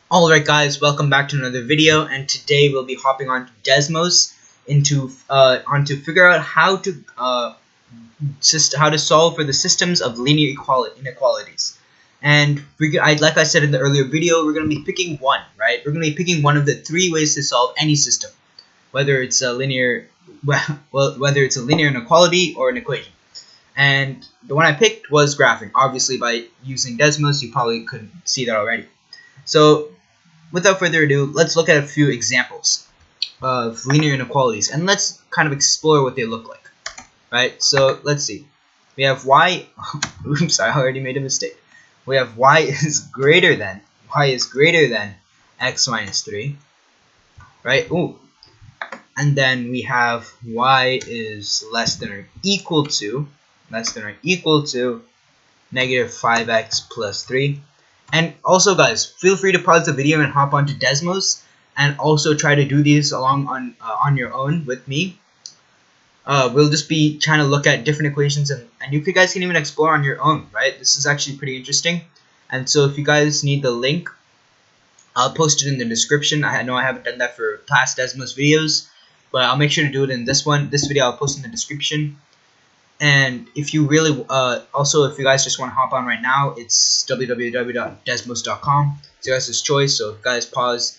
Alright guys, welcome back to another video, and today we'll be hopping on to Desmos to figure out how to solve for the systems of linear inequalities. And like I said in the earlier video, we're going to be picking one, right? We're going to be picking one of the three ways to solve any system, whether it's a linear whether it's a linear inequality or an equation. And the one I picked was graphing. Obviously, by using Desmos, you probably could see that already. So without further ado, let's look at a few examples of linear inequalities, and let's kind of explore what they look like. Right? So let's see. We have y. Oops, I already made a mistake. We have y is greater than x minus 3. Right? Ooh. And then we have y is less than or equal to negative 5x plus 3. And also, guys, feel free to pause the video and hop onto Desmos and also try to do these along on your own with me. We'll just be trying to look at different equations, and you guys can even explore on your own, right? This is actually pretty interesting. And so if you guys need the link, I'll post it in the description. I know I haven't done that for past Desmos videos, but I'll make sure to do it in this video. I'll post in the description. And if you really, also if you guys just want to hop on right now, it's www.desmos.com. It's your guys' choice. So if you guys pause,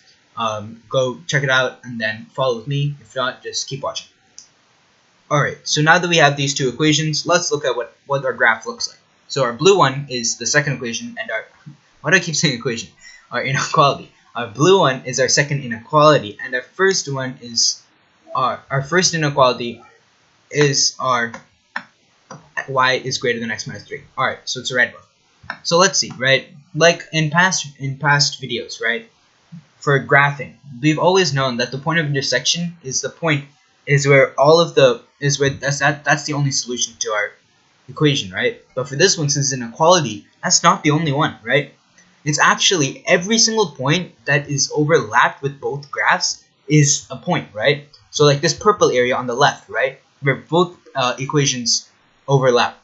go check it out and then follow with me. If not, just keep watching. Alright, so now that we have these two equations, let's look at what our graph looks like. So our blue one is the second equation, and why do I keep saying equation? Our inequality. Our blue one is our second inequality, and our first one is our first inequality is our y is greater than x minus 3. Alright, so it's a red one. So let's see, right? Like in past videos, right? For graphing, we've always known that the point of intersection is where that's the only solution to our equation, right? But for this one, since it's an inequality, that's not the only one, right? It's actually every single point that is overlapped with both graphs is a point, right? So like this purple area on the left, right? Where both equations overlap.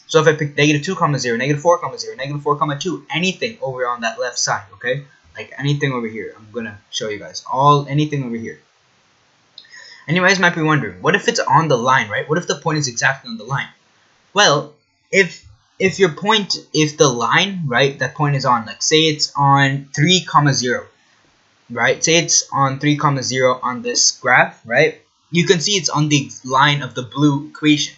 So if I pick negative 2, 0, negative 4, 0, negative 4, 2, anything over on that left side, okay? Like anything over here. I'm going to show you guys. Anything over here. And you guys might be wondering, what if it's on the line, right? What if the point is exactly on the line? Well, if the line, right, that point is on, like say it's on 3, 0, right? Say it's on 3, 0 on this graph, right? You can see it's on the line of the blue equation.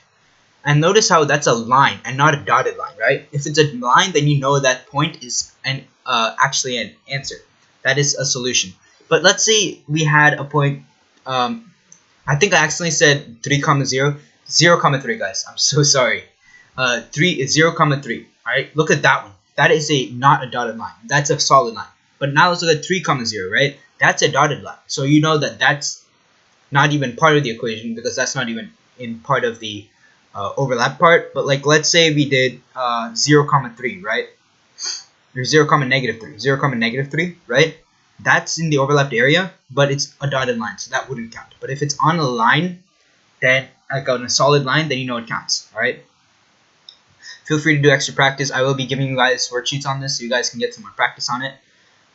And notice how that's a line and not a dotted line, right? If it's a line, then you know that point is actually an answer. That is a solution. But let's say we had a point, I think I accidentally said 3, 0, 0, 3, guys. I'm so sorry. 3 is 0, 3. Alright, look at that one. That is not a dotted line. That's a solid line. But now let's look at 3, 0, right? That's a dotted line. So you know that that's not even part of the equation, because that's not even in part of the overlap part. But like let's say we did 0, 3, right? Or 0, negative 3. 0, negative 3, right? That's in the overlapped area, but it's a dotted line, so that wouldn't count. But if it's on a line, then like on a solid line, then you know it counts. Alright? Feel free to do extra practice. I will be giving you guys worksheets on this so you guys can get some more practice on it.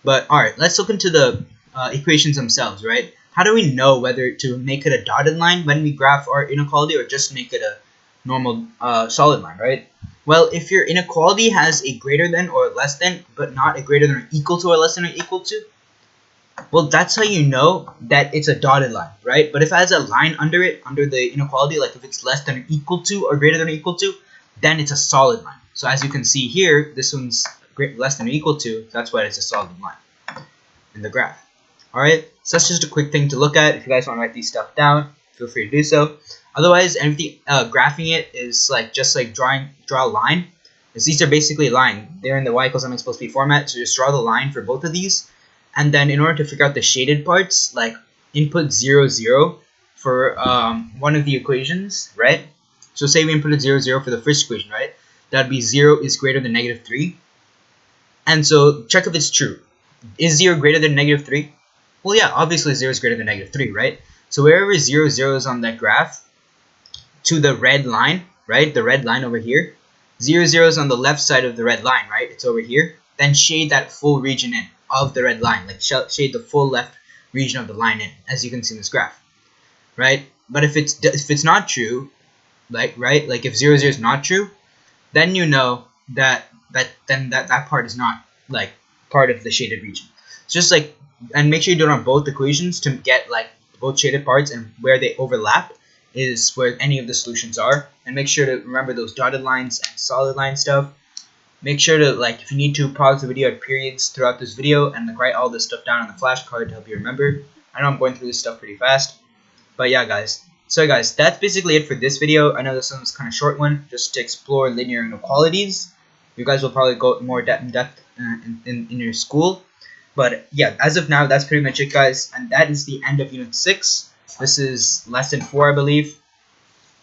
But alright, let's look into the equations themselves, right? How do we know whether to make it a dotted line when we graph our inequality, or just make it a normal solid line, right? Well, if your inequality has a greater than or less than, but not a greater than or equal to or less than or equal to, well, that's how you know that it's a dotted line, right? But if it has a line under it, under the inequality, like if it's less than or equal to or greater than or equal to, then it's a solid line. So as you can see here, this one's less than or equal to, that's why it's a solid line in the graph. Alright, so that's just a quick thing to look at. If you guys want to write these stuff down, feel free to do so. Otherwise, everything graphing it is like just like draw a line. Because these are basically a line. They're in the y equals mx plus b format, so just draw the line for both of these. And then in order to figure out the shaded parts, like input 0, 0 for one of the equations, right? So say we inputted 0, 0 for the first equation, right? That'd be 0 is greater than negative 3. And so check if it's true. Is 0 greater than negative 3? Well, yeah, obviously 0 is greater than negative 3, right? So wherever 0, 0 is on that graph, to the red line, right? The red line over here. 0, 0 is on the left side of the red line, right? It's over here. Then shade that full region in. of the red line, like shade the full left region of the line in, as you can see in this graph, right? But if it's not true, like if 0, 0 is not true, then you know that that part is not like part of the shaded region. It's just like, and make sure you do it on both equations to get like both shaded parts, and where they overlap is where any of the solutions are. And make sure to remember those dotted lines and solid line stuff. Make sure to, like, if you need to, pause the video at periods throughout this video and like write all this stuff down on the flashcard to help you remember. I know I'm going through this stuff pretty fast, but yeah, guys. So guys, that's basically it for this video. I know this one was kind of short one, just to explore linear inequalities. You guys will probably go more in depth in your school. But yeah, as of now, that's pretty much it, guys. And that is the end of Unit 6. This is Lesson 4, I believe,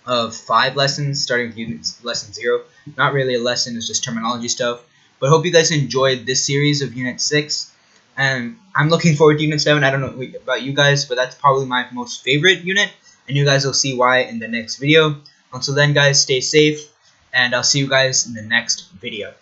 of 5 lessons, starting with Lesson 0. Not really a lesson, it's just terminology stuff. But hope you guys enjoyed this series of Unit 6. And I'm looking forward to Unit 7. I don't know about you guys, but that's probably my most favorite unit. And you guys will see why in the next video. Until then, guys, stay safe. And I'll see you guys in the next video.